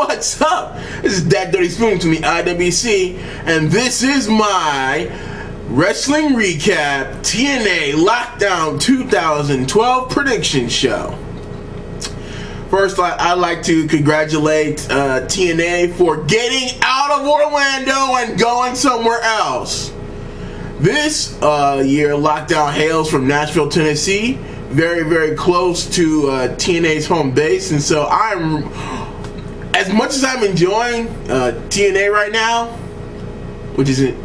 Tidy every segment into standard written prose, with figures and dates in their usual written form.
What's up? This is That Dirty Spoon from the IWC, and this is my Wrestling Recap TNA Lockdown 2012 prediction show. First, I'd like to congratulate TNA for getting out of Orlando and going somewhere else. This year, Lockdown hails from Nashville, Tennessee, very, very close to TNA's home base, and so as much as I'm enjoying TNA right now, which isn't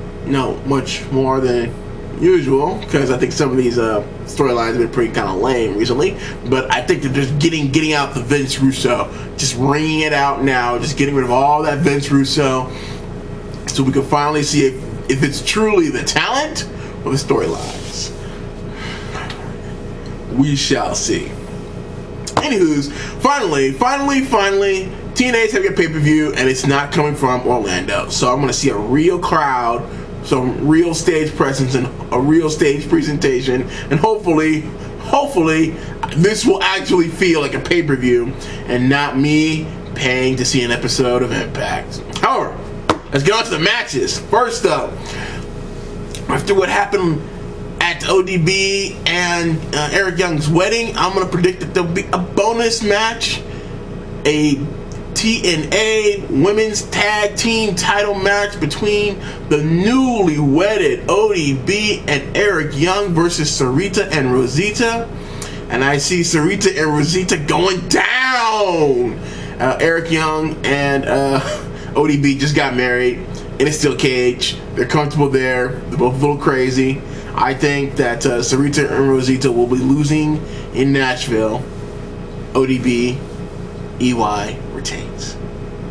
much more than usual, because I think some of these storylines have been pretty kind of lame recently, but I think they're just getting out the Vince Russo, just wringing it out now, just getting rid of all that Vince Russo, so we can finally see if it's truly the talent or the storylines. We shall see. Anywho's, finally, TNA's having a pay-per-view, and it's not coming from Orlando. So I'm going to see a real crowd, some real stage presence, and a real stage presentation, and hopefully, this will actually feel like a pay-per-view, and not me paying to see an episode of Impact. However, let's get on to the matches. First up, after what happened at ODB and Eric Young's wedding, I'm going to predict that there'll be a bonus match, a TNA Women's Tag Team title match between the newly wedded ODB and Eric Young versus Sarita and Rosita. And I see Sarita and Rosita going down. Eric Young and ODB just got married in a steel cage. They're comfortable there. They're both a little crazy. I think that Sarita and Rosita will be losing in Nashville. ODB, EY retains.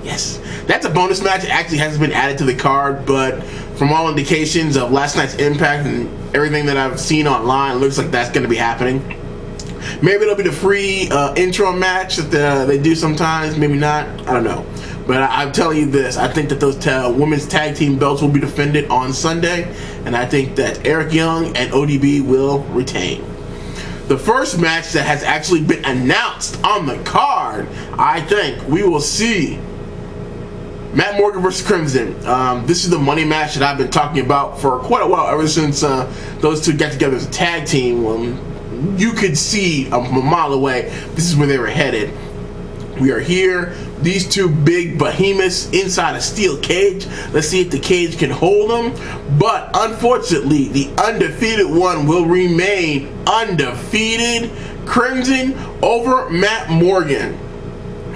Yes. That's a bonus match. It actually hasn't been added to the card, but from all indications of last night's Impact and everything that I've seen online, it looks like that's going to be happening. Maybe it'll be the free intro match that they do sometimes. Maybe not. I don't know. But I'm telling you this, I think that those women's tag team belts will be defended on Sunday, and I think that Eric Young and ODB will retain. The first match that has actually been announced on the card, I think we will see Matt Morgan versus Crimson. This is the money match that I've been talking about for quite a while, ever since those two got together as a tag team. You could see a mile away this is where they were headed. We are here, these two big behemoths inside a steel cage. Let's see if the cage can hold them. But unfortunately, the undefeated one will remain undefeated. Crimson over Matt Morgan.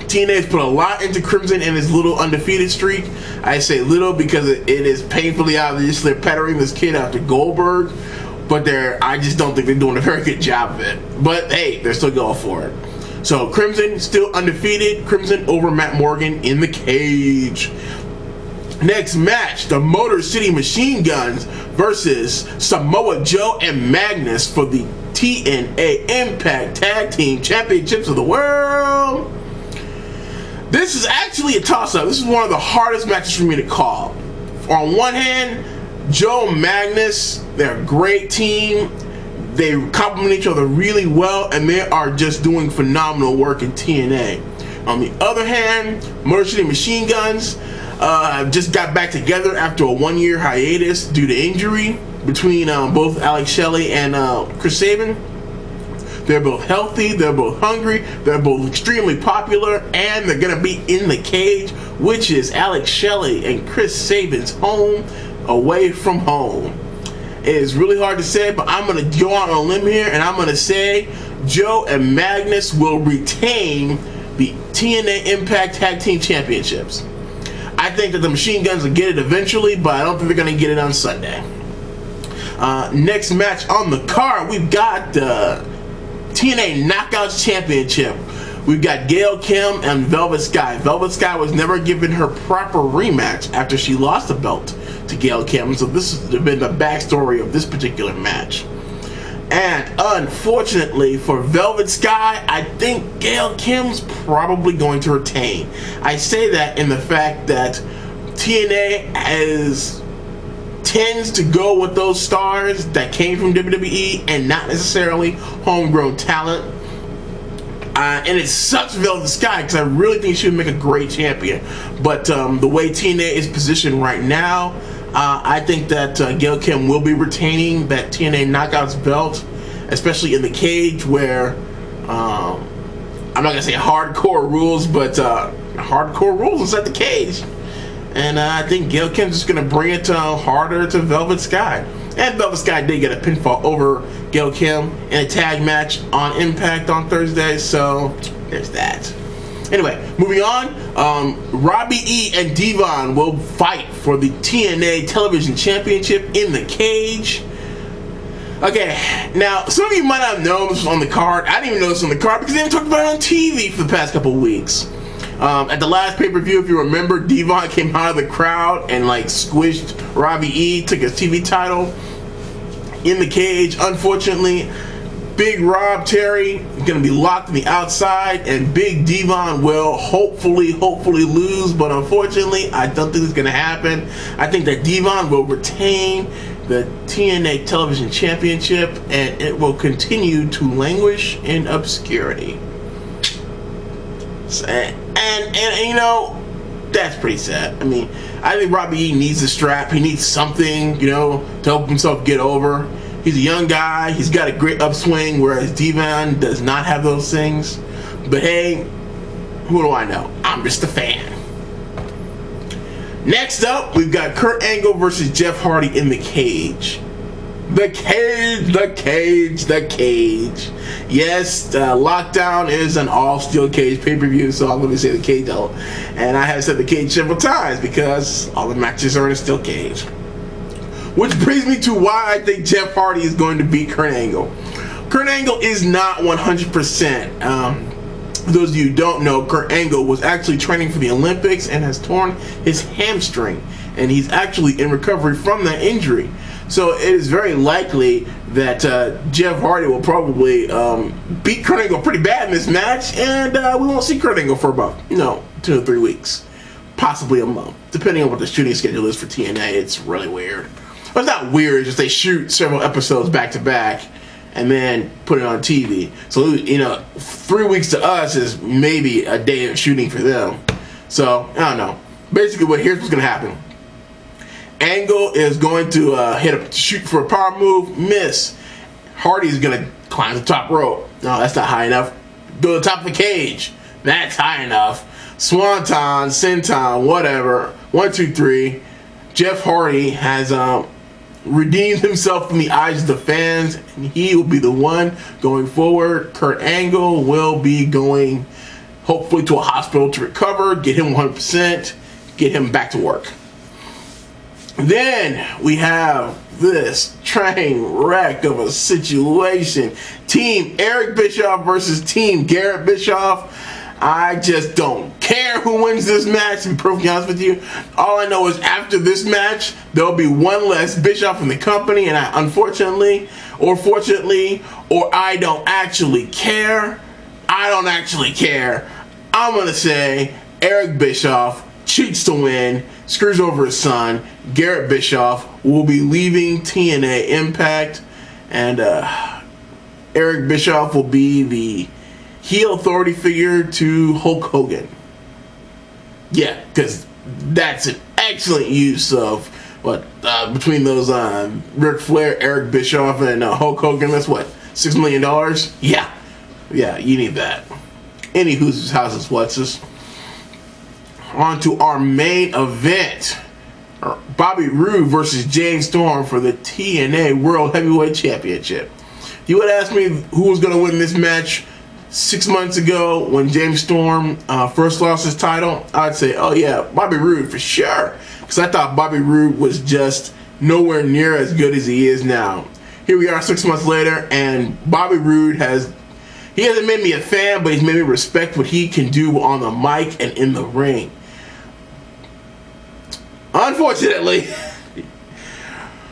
TNA's put a lot into Crimson in his little undefeated streak. I say little because it is painfully obvious they're pettering this kid after Goldberg. But I just don't think they're doing a very good job of it. But hey, they're still going for it. So Crimson still undefeated. Crimson over Matt Morgan in the cage. Next match, the Motor City Machine Guns versus Samoa Joe and Magnus for the TNA Impact Tag Team Championships of the World. This is actually a toss-up. This is one of the hardest matches for me to call. On one hand, Joe and Magnus, they're a great team. They complement each other really well, and they are just doing phenomenal work in TNA. On the other hand, Motor City Machine Guns just got back together after a 1-year hiatus due to injury between both Alex Shelley and Chris Sabin. They're both healthy, they're both hungry, they're both extremely popular, and they're going to be in the cage, which is Alex Shelley and Chris Sabin's home away from home. It is really hard to say, but I'm going to go out on a limb here, and I'm going to say Joe and Magnus will retain the TNA Impact Tag Team Championships. I think that the Machine Guns will get it eventually, but I don't think they're going to get it on Sunday. Next match on the card, we've got the TNA Knockouts Championship. We've got Gail Kim and Velvet Sky. Velvet Sky was never given her proper rematch after she lost the belt to Gail Kim, so this has been the backstory of this particular match. And unfortunately for Velvet Sky, I think Gail Kim's probably going to retain. I say that in the fact that TNA tends to go with those stars that came from WWE and not necessarily homegrown talent. And it sucks for Velvet Sky because I really think she would make a great champion. But the way TNA is positioned right now, I think that Gail Kim will be retaining that TNA Knockouts belt, especially in the cage where, I'm not going to say hardcore rules, but hardcore rules inside the cage. And I think Gail Kim's just going to bring it harder to Velvet Sky. And Velvet Sky did get a pinfall over Gail Kim in a tag match on Impact on Thursday, so there's that. Anyway, moving on, Robbie E and Devon will fight for the TNA Television Championship in the cage. Okay, now, some of you might not know this was on the card. I didn't even know this was on the card because they haven't talked about it on TV for the past couple of weeks. At the last pay-per-view, if you remember, Devon came out of the crowd and like squished Robbie E, took his TV title in the cage. Unfortunately, Big Rob Terry is going to be locked on the outside, and Big Devon will hopefully lose, but unfortunately, I don't think it's going to happen. I think that Devon will retain the TNA Television Championship, and it will continue to languish in obscurity. And you know, that's pretty sad. I mean, I think Robbie E needs a strap. He needs something, you know, to help himself get over. He's a young guy. He's got a great upswing, whereas Devon does not have those things. But hey, who do I know? I'm just a fan. Next up, we've got Kurt Angle versus Jeff Hardy in the cage. The cage, the cage, the cage. Yes, Lockdown is an all-steel cage pay-per-view, so I'm going to say the cage. And I have said the cage several times because all the matches are in a steel cage. Which brings me to why I think Jeff Hardy is going to beat Kurt Angle. Kurt Angle is not 100%. For those of you who don't know, Kurt Angle was actually training for the Olympics and has torn his hamstring. And he's actually in recovery from that injury. So it is very likely that Jeff Hardy will probably beat Kurt Angle pretty bad in this match. And we won't see Kurt Angle for about, 2 to 3 weeks. Possibly a month. Depending on what the shooting schedule is for TNA. It's really weird. Well, it's not weird, it's just they shoot several episodes back to back and then put it on TV. So, 3 weeks to us is maybe a day of shooting for them. So, I don't know. Basically, here's what's going to happen. Angle is going to shoot for a power move, miss. Hardy's going to climb the top rope. No, that's not high enough. Go to the top of the cage. That's high enough. Swanton, senton, whatever. 1, 2, 3. Jeff Hardy has redeemed himself from the eyes of the fans, and he will be the one going forward. Kurt Angle will be going, hopefully, to a hospital to recover, get him 100%, get him back to work. Then we have this train wreck of a situation. Team Eric Bischoff versus Team Garrett Bischoff. I just don't care who wins this match, to be perfectly honest with you. All I know is after this match, there'll be one less Bischoff in the company, and I unfortunately, or fortunately, or I don't actually care. I'm going to say Eric Bischoff cheats to win, screws over his son. Garrett Bischoff will be leaving TNA Impact, and Eric Bischoff will be the heel authority figure to Hulk Hogan. Yeah, because that's an excellent use of between those Ric Flair, Eric Bischoff, and Hulk Hogan. That's what, $6 million? Yeah, you need that. Any whose house is what's this? On to our main event. Bobby Roode versus James Storm for the TNA World Heavyweight Championship. If you would ask me who was going to win this match 6 months ago when James Storm first lost his title, I'd say, oh yeah, Bobby Roode for sure. Because I thought Bobby Roode was just nowhere near as good as he is now. Here we are 6 months later, and Bobby Roode hasn't made me a fan, but he's made me respect what he can do on the mic and in the ring. Unfortunately,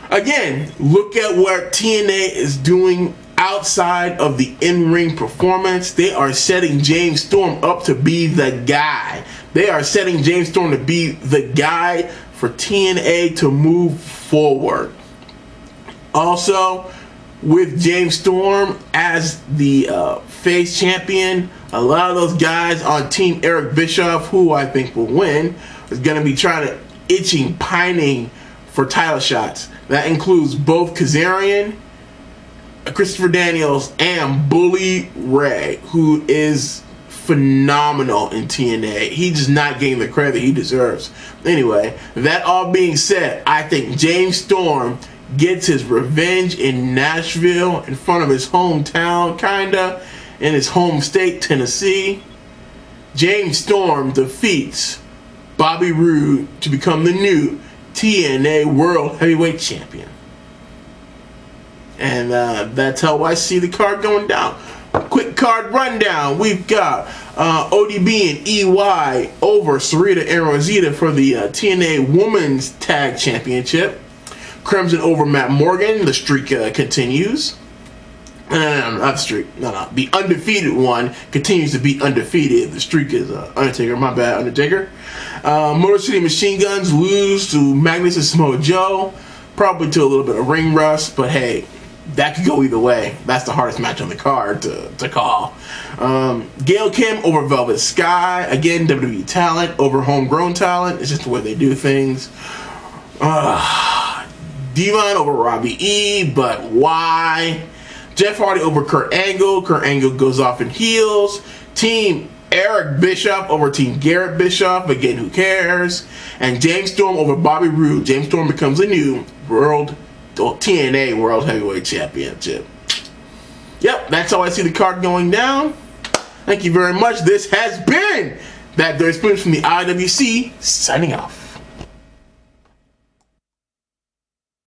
again, look at what TNA is doing outside of the in-ring performance. They are setting James Storm up to be the guy. They are setting James Storm to be the guy for TNA to move forward. Also, with James Storm as the face champion. A lot of those guys on Team Eric Bischoff, who I think will win, is going to be pining for title shots. That includes both Kazarian, Christopher Daniels, and Bully Ray, who is phenomenal in TNA. He's just not getting the credit he deserves. Anyway, that all being said, I think James Storm gets his revenge in Nashville, in front of his hometown, kinda, in his home state, Tennessee. James Storm defeats Bobby Roode to become the new TNA World Heavyweight Champion. And that's how I see the card going down. Quick card rundown. We've got ODB and EY over Sarita and Rosita for the TNA Women's Tag Championship. Crimson over Matt Morgan. The streak continues. Not the streak. No. The undefeated one continues to be undefeated. The streak is Undertaker. My bad, Undertaker. Motor City Machine Guns lose to Magnus and Samoa Joe. Probably to a little bit of ring rust, but hey, that could go either way. That's the hardest match on the card to call. Gail Kim over Velvet Sky. Again, WWE talent over homegrown talent. It's just the way they do things. Devon over Robbie E, but why? Jeff Hardy over Kurt Angle. Kurt Angle goes off in heels. Team Eric Bischoff over Team Garrett Bischoff. Again, who cares? And James Storm over Bobby Roode. James Storm becomes the new TNA World Heavyweight Championship. Yep, that's how I see the card going down. Thank you very much. This has been that Dirty Spoons from the IWC, signing off.